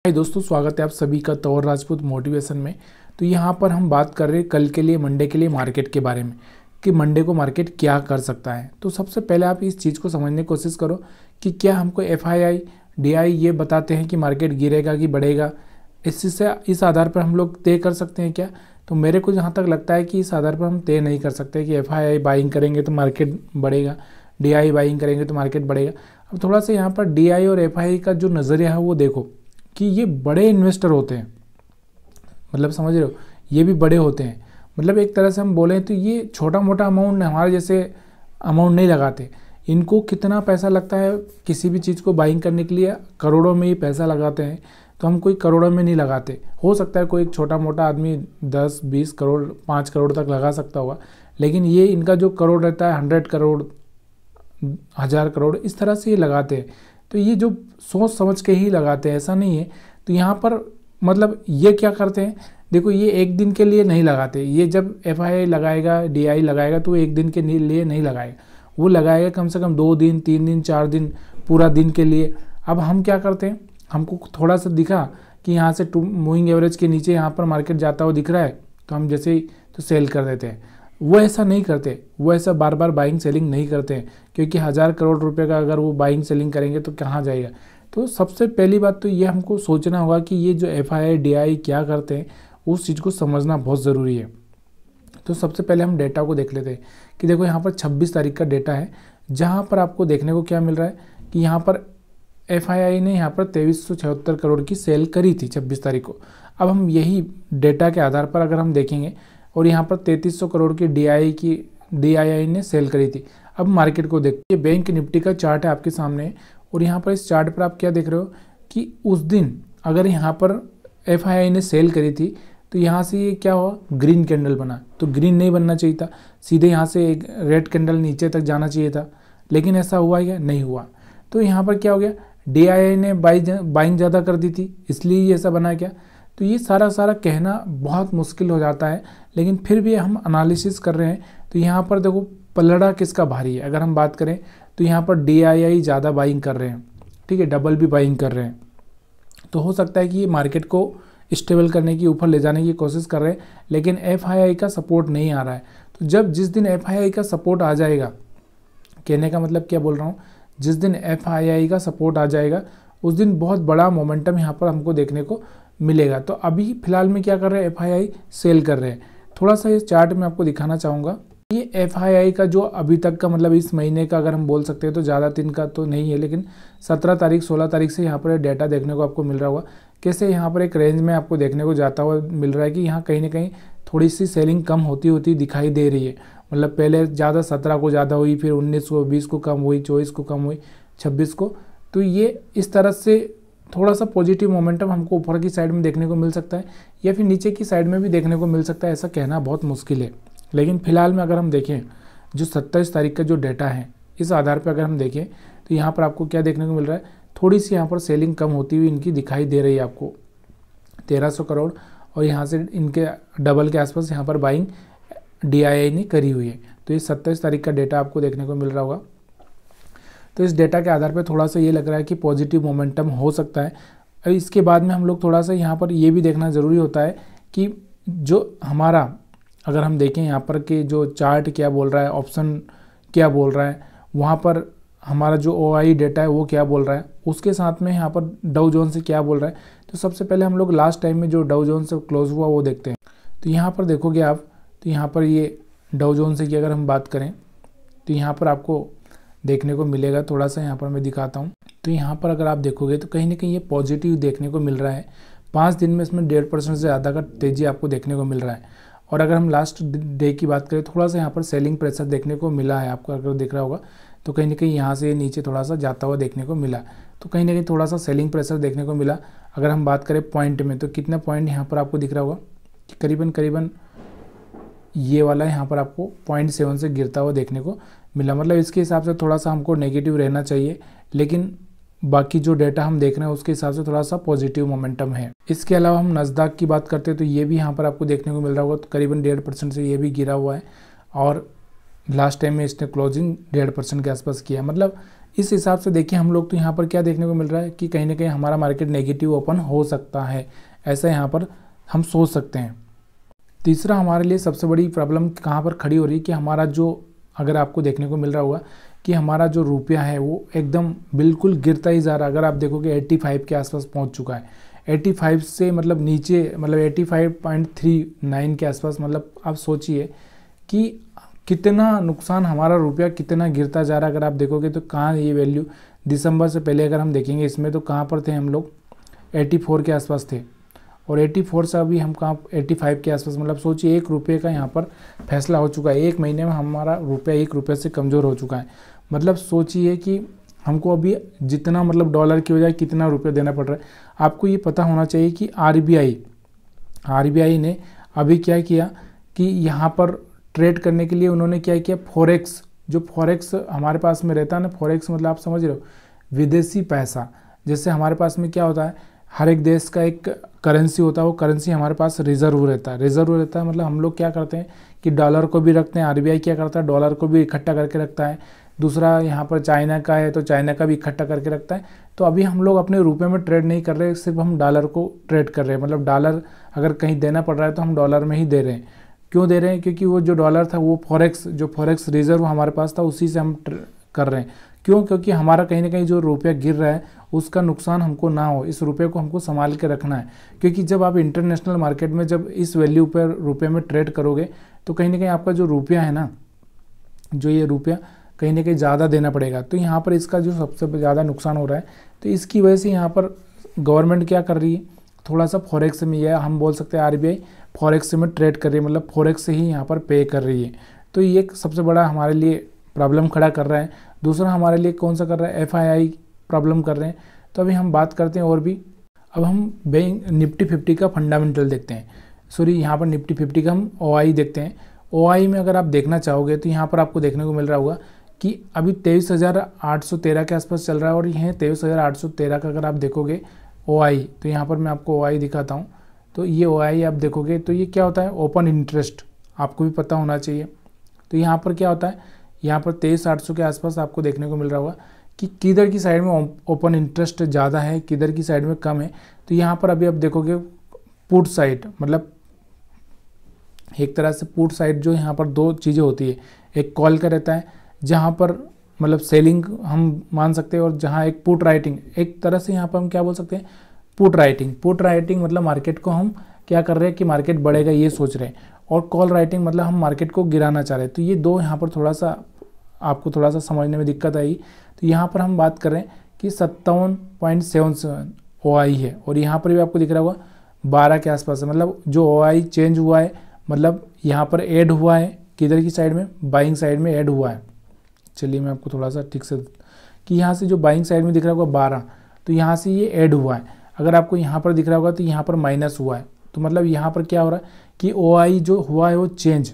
हाय दोस्तों, स्वागत है आप सभी का तौर राजपूत मोटिवेशन में। तो यहाँ पर हम बात कर रहे हैं कल के लिए, मंडे के लिए मार्केट के बारे में कि मंडे को मार्केट क्या कर सकता है। तो सबसे पहले आप इस चीज़ को समझने की कोशिश करो कि क्या हमको एफआईआई डीआई ये बताते हैं कि मार्केट गिरेगा कि बढ़ेगा। इस आधार पर हम लोग तय कर सकते हैं क्या? तो मेरे को जहाँ तक लगता है कि इस आधार पर हम तय नहीं कर सकते कि एफआईआई बाइंग करेंगे तो मार्केट बढ़ेगा, डीआई बाइंग करेंगे तो मार्केट बढ़ेगा। अब थोड़ा सा यहाँ पर डीआई और एफआईआई का जो नज़रिया है वो देखो कि ये बड़े इन्वेस्टर होते हैं, मतलब समझ रहे हो, ये भी बड़े होते हैं। मतलब एक तरह से हम बोलें तो ये छोटा मोटा अमाउंट हमारे जैसे अमाउंट नहीं लगाते। इनको कितना पैसा लगता है किसी भी चीज़ को बाइंग करने के लिए, करोड़ों में ही पैसा लगाते हैं। तो हम कोई करोड़ों में नहीं लगाते। हो सकता है कोई छोटा मोटा आदमी 10-20 करोड़ 5 करोड़ तक लगा सकता होगा, लेकिन ये इनका जो करोड़ रहता है 100 करोड़ 1000 करोड़ इस तरह से ये लगाते हैं। तो ये जो सोच समझ के ही लगाते हैं, ऐसा नहीं है। तो यहाँ पर मतलब ये क्या करते हैं, देखो ये एक दिन के लिए नहीं लगाते। ये जब एफआईआई लगाएगा, डीआई लगाएगा तो एक दिन के लिए नहीं लगाएगा, वो लगाएगा कम से कम 2 दिन 3 दिन 4 दिन, पूरा दिन के लिए। अब हम क्या करते हैं, हमको थोड़ा सा दिखा कि यहाँ से मूविंग एवरेज के नीचे यहाँ पर मार्केट जाता हुआ दिख रहा है तो हम जैसे ही तो सेल कर देते हैं। वो ऐसा नहीं करते, वो ऐसा बार बार बाइंग सेलिंग नहीं करते हैं, क्योंकि 1000 करोड़ रुपए का अगर वो बाइंग सेलिंग करेंगे तो कहाँ जाएगा। तो सबसे पहली बात तो ये हमको सोचना होगा कि ये जो एफआईआई डीआई क्या करते हैं उस चीज़ को समझना बहुत ज़रूरी है। तो सबसे पहले हम डेटा को देख लेते हैं कि देखो यहाँ पर 26 तारीख का डेटा है, जहाँ पर आपको देखने को क्या मिल रहा है कि यहाँ पर एफआईआई ने यहाँ पर 2376 करोड़ की सेल करी थी 26 तारीख को। अब हम यही डेटा के आधार पर अगर हम देखेंगे और यहाँ पर 3300 करोड़ की डीआईआई ने सेल करी थी। अब मार्केट को देखिए, बैंक निफ्टी का चार्ट है आपके सामने और यहाँ पर इस चार्ट पर आप क्या देख रहे हो कि उस दिन अगर यहाँ पर एफआईआई ने सेल करी थी तो यहाँ से ये क्या हुआ, ग्रीन कैंडल बना। तो ग्रीन नहीं बनना चाहिए था, सीधे यहाँ से एक रेड कैंडल नीचे तक जाना चाहिए था, लेकिन ऐसा हुआ या नहीं हुआ। तो यहाँ पर क्या हो गया, डीआईआई ने बाइंग ज़्यादा कर दी थी, इसलिए ये ऐसा बना क्या। तो ये सारा कहना बहुत मुश्किल हो जाता है, लेकिन फिर भी हम एनालिसिस कर रहे हैं। तो यहाँ पर देखो पलड़ा किसका भारी है, अगर हम बात करें तो यहाँ पर डीआईआई ज़्यादा बाइंग कर रहे हैं, ठीक है, डबल भी बाइंग कर रहे हैं। तो हो सकता है कि ये मार्केट को स्टेबल करने की, ऊपर ले जाने की कोशिश कर रहे हैं, लेकिन एफआईआई का सपोर्ट नहीं आ रहा है। तो जिस दिन एफआईआई का सपोर्ट आ जाएगा, कहने का मतलब क्या बोल रहा हूँ, जिस दिन एफआईआई का सपोर्ट आ जाएगा उस दिन बहुत बड़ा मोमेंटम यहाँ पर हमको देखने को मिलेगा। तो अभी फिलहाल में क्या कर रहे हैं, एफआईआई सेल कर रहे हैं। थोड़ा सा इस चार्ट में आपको दिखाना चाहूँगा। ये एफआईआई का जो अभी तक का मतलब इस महीने का अगर हम बोल सकते हैं तो ज़्यादा दिन का तो नहीं है, लेकिन 17 तारीख 16 तारीख से यहाँ पर डेटा देखने को आपको मिल रहा होगा। कैसे यहाँ पर एक रेंज में आपको देखने को जाता हुआ मिल रहा है कि यहाँ कहीं ना कहीं थोड़ी सी सेलिंग कम होती दिखाई दे रही है। मतलब पहले ज़्यादा 17 को ज़्यादा हुई, फिर 19 को, 20 को कम हुई, 24 को कम हुई, 26 को। तो ये इस तरह से थोड़ा सा पॉजिटिव मोमेंटम हमको ऊपर की साइड में देखने को मिल सकता है, या फिर नीचे की साइड में भी देखने को मिल सकता है, ऐसा कहना बहुत मुश्किल है। लेकिन फिलहाल में अगर हम देखें जो 27 तारीख का जो डेटा है, इस आधार पर अगर हम देखें तो यहाँ पर आपको क्या देखने को मिल रहा है, थोड़ी सी यहाँ पर सेलिंग कम होती हुई इनकी दिखाई दे रही है आपको 1300 करोड़, और यहाँ से इनके डबल के आसपास यहाँ पर बाइंग डीआईआई ने करी हुई है। तो ये 27 तारीख का डेटा आपको देखने को मिल रहा होगा। तो इस डेटा के आधार पर थोड़ा सा ये लग रहा है कि पॉजिटिव मोमेंटम हो सकता है। और इसके बाद में हम लोग थोड़ा सा यहाँ पर ये भी देखना ज़रूरी होता है कि जो हमारा, अगर हम देखें यहाँ पर कि जो चार्ट क्या बोल रहा है, ऑप्शन क्या बोल रहा है, वहाँ पर हमारा जो ओआई डेटा है वो क्या बोल रहा है, उसके साथ में यहाँ पर डाउ जोन्स से क्या बोल रहा है। तो सबसे पहले हम लोग लास्ट टाइम में जो डाउ जोन्स से क्लोज हुआ वो देखते हैं। तो यहाँ पर देखोगे आप, तो यहाँ पर ये डाउ जोन्स की अगर हम बात करें तो यहाँ पर आपको देखने को मिलेगा, थोड़ा सा यहाँ पर मैं दिखाता हूँ। तो यहाँ पर अगर आप देखोगे तो कहीं ना कहीं ये पॉजिटिव देखने को मिल रहा है। 5 दिन में इसमें 1.5% से ज़्यादा का तेज़ी आपको देखने को मिल रहा है। और अगर हम लास्ट डे की बात करें, थोड़ा सा यहाँ पर सेलिंग प्रेशर देखने को मिला है आपको, अगर दिख रहा होगा तो कहीं ना कहीं यहाँ से नीचे थोड़ा सा जाता हुआ देखने को मिला। तो कहीं ना कहीं थोड़ा सा सेलिंग प्रेशर देखने को मिला। अगर हम बात करें पॉइंट में, तो कितना पॉइंट यहाँ पर आपको दिख रहा होगा कि करीबन ये वाला यहाँ पर आपको 0.7 से गिरता हुआ देखने को मिला। मतलब इसके हिसाब से थोड़ा सा हमको नेगेटिव रहना चाहिए, लेकिन बाकी जो डेटा हम देख रहे हैं उसके हिसाब से थोड़ा सा पॉजिटिव मोमेंटम है। इसके अलावा हम नस्दाक की बात करते हैं तो ये भी यहाँ पर आपको देखने को मिल रहा होगा, तो करीबन 1.5% से ये भी गिरा हुआ है। और लास्ट टाइम में इसने क्लोजिंग 1.5% के आसपास किया। मतलब इस हिसाब से देखिए हम लोग तो यहाँ पर क्या देखने को मिल रहा है कि कहीं ना कहीं हमारा मार्केट नेगेटिव ओपन हो सकता है, ऐसा यहाँ पर हम सोच सकते हैं। तीसरा हमारे लिए सबसे बड़ी प्रॉब्लम कहाँ पर खड़ी हो रही है कि हमारा जो, अगर आपको देखने को मिल रहा होगा कि हमारा जो रुपया है वो एकदम बिल्कुल गिरता ही जा रहा है। अगर आप देखोगे 85 के आसपास पहुंच चुका है, 85 से मतलब नीचे, मतलब 85.39 के आसपास। मतलब आप सोचिए कि कितना नुकसान, हमारा रुपया कितना गिरता जा रहा है। अगर आप देखोगे तो कहाँ ये वैल्यू, दिसंबर से पहले अगर हम देखेंगे इसमें तो कहाँ पर थे हम लोग, 84 के आसपास थे, और 84 से अभी हम कहाँ 85 के आसपास। मतलब सोचिए 1 रुपये का यहाँ पर फैसला हो चुका है, 1 महीने में हमारा रुपया 1 रुपये से कमज़ोर हो चुका है। मतलब सोचिए कि हमको अभी जितना, मतलब डॉलर की बजाय कितना रुपया देना पड़ रहा है। आपको ये पता होना चाहिए कि आरबीआई ने अभी क्या किया कि यहाँ पर ट्रेड करने के लिए उन्होंने क्या किया, फॉरेक्स, जो फॉरेक्स हमारे पास में रहता है ना, फॉरेक्स मतलब आप समझ रहे हो, विदेशी पैसा। जैसे हमारे पास में क्या होता है, हर एक देश का एक करेंसी होता है, वो करेंसी हमारे पास रिजर्व रहता है। मतलब हम लोग क्या करते हैं कि डॉलर को भी रखते हैं, आरबीआई क्या करता है, डॉलर को भी इकट्ठा करके रखता है। दूसरा यहाँ पर चाइना का है तो चाइना का भी इकट्ठा करके रखता है। तो अभी हम लोग अपने रुपये में ट्रेड नहीं कर रहे, सिर्फ हम डॉलर को ट्रेड कर रहे हैं। मतलब डॉलर अगर कहीं देना पड़ रहा है तो हम डॉलर में ही दे रहे हैं। क्यों दे रहे हैं, क्योंकि वो जो डॉलर था वो फॉरेक्स रिजर्व हमारे पास था, उसी से हम कर रहे हैं। क्यों, क्योंकि हमारा कहीं ना कहीं जो रुपया गिर रहा है उसका नुकसान हमको ना हो, इस रुपये को हमको संभाल के रखना है। क्योंकि जब आप इंटरनेशनल मार्केट में जब इस वैल्यू पर रुपये में ट्रेड करोगे तो कहीं ना कहीं आपका जो रुपया है ना, जो ये रुपया कहीं ना कहीं ज़्यादा देना पड़ेगा। तो यहाँ पर इसका जो सबसे ज़्यादा नुकसान हो रहा है, तो इसकी वजह से यहाँ पर गवर्नमेंट क्या कर रही है, थोड़ा सा फॉरेक्स में, या हम बोल सकते हैं आरबीआई फॉरेक्स में ट्रेड कर रही है, मतलब फॉरेक्स से ही यहाँ पर पे कर रही है। तो ये एक सबसे बड़ा हमारे लिए प्रॉब्लम खड़ा कर रहा है। दूसरा हमारे लिए कौन सा कर रहा है, एफआईआई प्रॉब्लम कर रहे हैं। तो अभी हम बात करते हैं और भी। अब हम बैंक निफ्टी 50 का फंडामेंटल देखते हैं, यहाँ पर निफ्टी 50 का हम ओआई देखते हैं। ओआई में अगर आप देखना चाहोगे तो यहाँ पर आपको देखने को मिल रहा होगा कि अभी 23,813 के आसपास चल रहा है, और यह 23,813 का अगर आप देखोगे ओआई, तो यहाँ पर मैं आपको ओआई दिखाता हूँ। तो ये ओआई आप देखोगे तो ये क्या होता है, ओपन इंटरेस्ट, आपको भी पता होना चाहिए। तो यहाँ पर क्या होता है, यहाँ पर 23,800 के आसपास आपको देखने को मिल रहा होगा कि किधर की साइड में ओपन इंटरेस्ट ज़्यादा है, किधर की साइड में कम है। तो यहाँ पर अभी आप देखोगे पुट साइड, मतलब एक तरह से पुट साइड जो यहाँ पर दो चीज़ें होती है, एक कॉल का रहता है जहाँ पर मतलब सेलिंग हम मान सकते हैं, और जहाँ एक पुट राइटिंग, एक तरह से यहाँ पर हम क्या बोल सकते हैं, पुट राइटिंग मतलब मार्केट को हम क्या कर रहे हैं कि मार्केट बढ़ेगा ये सोच रहे हैं, और कॉल राइटिंग मतलब हम मार्केट को गिराना चाह रहे हैं। तो ये दो यहाँ पर थोड़ा सा आपको थोड़ा सा समझने में दिक्कत आई। तो यहाँ पर हम बात कर रहे हैं कि 57.77 ओआई है, और यहाँ पर भी आपको दिख रहा होगा 12 के आसपास है। मतलब जो ओआई चेंज हुआ है, मतलब यहाँ पर ऐड हुआ है, किधर की साइड में, बाइंग साइड में ऐड हुआ है। चलिए मैं आपको थोड़ा सा ठीक से, कि यहाँ से जो बाइंग साइड में दिख रहा होगा 12, तो यहाँ से ये ऐड हुआ है। अगर आपको यहाँ पर दिख रहा होगा तो यहाँ पर माइनस हुआ है। तो मतलब यहाँ पर क्या हो रहा है कि ओआई जो हुआ है वो चेंज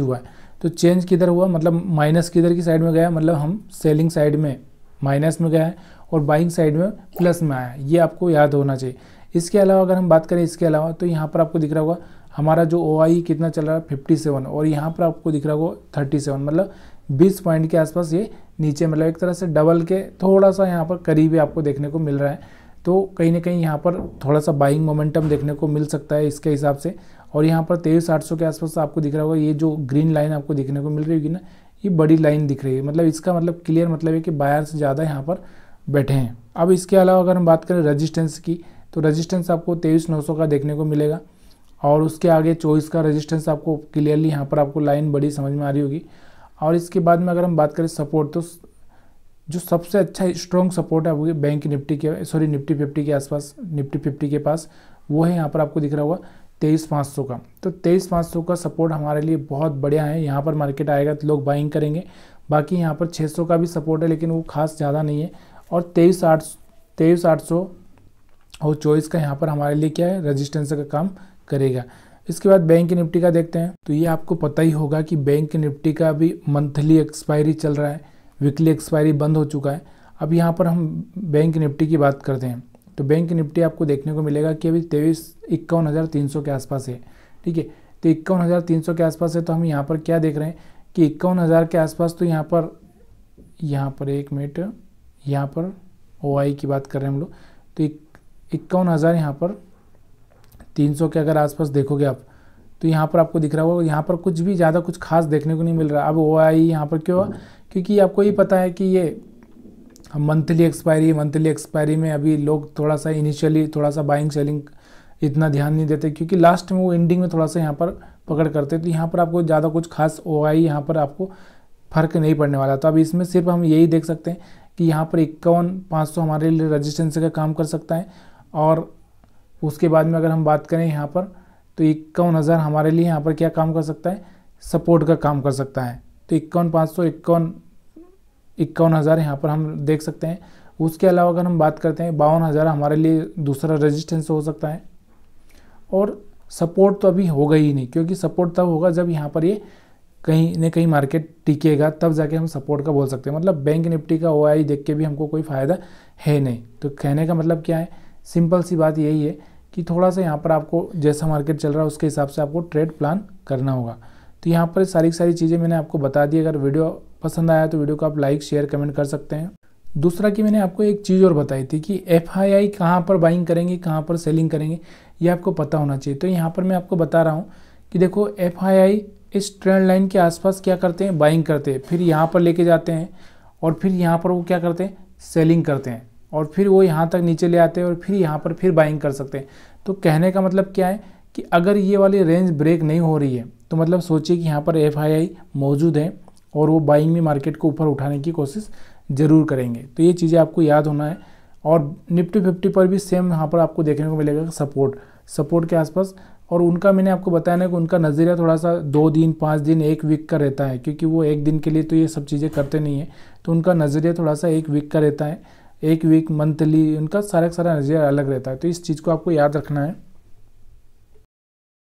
हुआ है। तो चेंज किधर हुआ, मतलब माइनस किधर की साइड में गया, मतलब हम सेलिंग साइड में माइनस में गया है, और बाइंग साइड में प्लस में आया है। ये आपको याद होना चाहिए। इसके अलावा अगर हम बात करें इसके अलावा, तो यहाँ पर आपको दिख रहा होगा हमारा जो ओआई कितना चल रहा है 57, और यहाँ पर आपको दिख रहा होगा 37, मतलब 20 पॉइंट के आसपास ये नीचे, मतलब एक तरह से डबल के थोड़ा सा यहाँ पर करीब आपको देखने को मिल रहा है। तो कहीं ना कहीं यहाँ पर थोड़ा सा बाइंग मोमेंटम देखने को मिल सकता है इसके हिसाब से। और यहाँ पर 23,800 के आसपास आपको दिख रहा होगा, ये जो ग्रीन लाइन आपको देखने को मिल रही होगी ना, ये बड़ी लाइन दिख रही है। मतलब इसका मतलब क्लियर मतलब है कि बायर से ज़्यादा यहाँ पर बैठे हैं। अब इसके अलावा अगर हम बात करें रजिस्टेंस की, तो रजिस्टेंस आपको 23,900 का देखने को मिलेगा, और उसके आगे 24 का रजिस्टेंस आपको क्लियरली यहाँ पर आपको लाइन बड़ी समझ में आ रही होगी। और इसके बाद में अगर हम बात करें सपोर्ट, तो जो सबसे अच्छा स्ट्रॉन्ग सपोर्ट है वो बैंक निफ्टी 50 के आसपास, निफ्टी 50 के पास, वो है यहाँ पर आपको दिख रहा होगा 23,500 का। तो 23,500 का सपोर्ट हमारे लिए बहुत बढ़िया है। यहाँ पर मार्केट आएगा तो लोग बाइंग करेंगे। बाकी यहाँ पर 600 का भी सपोर्ट है, लेकिन वो खास ज़्यादा नहीं है। और 23,800 और 24 का यहाँ पर हमारे लिए क्या है, रजिस्टेंस का काम करेगा। इसके बाद बैंक निफ्टी का देखते हैं। तो ये आपको पता ही होगा कि बैंक निफ्टी का अभी मंथली एक्सपायरी चल रहा है, वीकली एक्सपायरी बंद हो चुका है। अब यहाँ पर हम बैंक निफ्टी की बात करते हैं। तो बैंक निफ्टी आपको देखने को मिलेगा कि अभी 51,300 के आसपास है। ठीक है, तो 51,300 के आसपास है। तो हम यहाँ पर क्या देख रहे हैं कि 51,000 के आसपास, तो यहाँ पर यहाँ पर 1 मिनट, यहाँ पर OI की बात कर रहे हैं हम लोग, तो 51,000 यहाँ पर 300 के अगर आसपास देखोगे आप, तो यहाँ पर आपको दिख रहा होगा, यहाँ पर कुछ भी ज़्यादा कुछ खास देखने को नहीं मिल रहा। अब OI यहाँ पर क्यों? क्योंकि आपको ये पता है कि ये मंथली एक्सपायरी में अभी लोग थोड़ा सा इनिशियली थोड़ा सा बाइंग सेलिंग इतना ध्यान नहीं देते, क्योंकि लास्ट में वो एंडिंग में थोड़ा सा यहाँ पर पकड़ करते, तो यहाँ पर आपको ज़्यादा कुछ खास OI यहाँ पर आपको फ़र्क नहीं पड़ने वाला। तो अब इसमें सिर्फ हम यही देख सकते हैं कि यहाँ पर 51,500 हमारे लिए रेजिस्टेंस का काम कर सकता है, और उसके बाद में अगर हम बात करें यहाँ पर, तो 51,000 हमारे लिए यहाँ पर क्या काम कर सकता है? सपोर्ट का काम कर सकता है। तो 51,500 51,000 यहाँ पर हम देख सकते हैं। उसके अलावा अगर हम बात करते हैं 52,000 हमारे लिए दूसरा रेजिस्टेंस हो सकता है, और सपोर्ट तो अभी होगा ही नहीं, क्योंकि सपोर्ट तब होगा जब यहाँ पर ये कहीं न कहीं मार्केट टिकेगा, तब जाके हम सपोर्ट का बोल सकते हैं। मतलब बैंक निफ्टी का OI देख के भी हमको कोई फ़ायदा है नहीं। तो कहने का मतलब क्या है? सिंपल सी बात यही है कि थोड़ा सा यहाँ पर आपको जैसा मार्केट चल रहा है उसके हिसाब से आपको ट्रेड प्लान करना होगा। तो यहाँ पर सारी चीज़ें मैंने आपको बता दी। अगर वीडियो पसंद आया तो वीडियो को आप लाइक शेयर कमेंट कर सकते हैं। दूसरा कि मैंने आपको एक चीज़ और बताई थी कि FII कहाँ पर बाइंग करेंगे, कहाँ पर सेलिंग करेंगे, ये आपको पता होना चाहिए। तो यहाँ पर मैं आपको बता रहा हूँ कि देखो, FII इस ट्रेंड लाइन के आसपास क्या करते हैं? बाइंग करते हैं, फिर यहाँ पर लेके जाते हैं, और फिर यहाँ पर वो क्या करते हैं? सेलिंग करते हैं, और फिर वो यहाँ तक नीचे ले आते हैं, और फिर यहाँ पर फिर बाइंग कर सकते हैं। तो कहने का मतलब क्या है कि अगर ये वाली रेंज ब्रेक नहीं हो रही है, तो मतलब सोचिए कि यहाँ पर FII मौजूद है, और वो बाइंग में मार्केट को ऊपर उठाने की कोशिश ज़रूर करेंगे। तो ये चीज़ें आपको याद होना है। और निफ्टी 50 पर भी सेम यहाँ पर आपको देखने को मिलेगा सपोर्ट के आसपास, और उनका मैंने आपको बताया ना कि उनका नज़रिया थोड़ा सा 2 दिन 5 दिन 1 वीक का रहता है, क्योंकि वो 1 दिन के लिए तो ये सब चीज़ें करते नहीं है। तो उनका नज़रिया थोड़ा सा 1 वीक का रहता है, 1 वीक मंथली, उनका सारा नज़रिया अलग रहता है। तो इस चीज़ को आपको याद रखना है।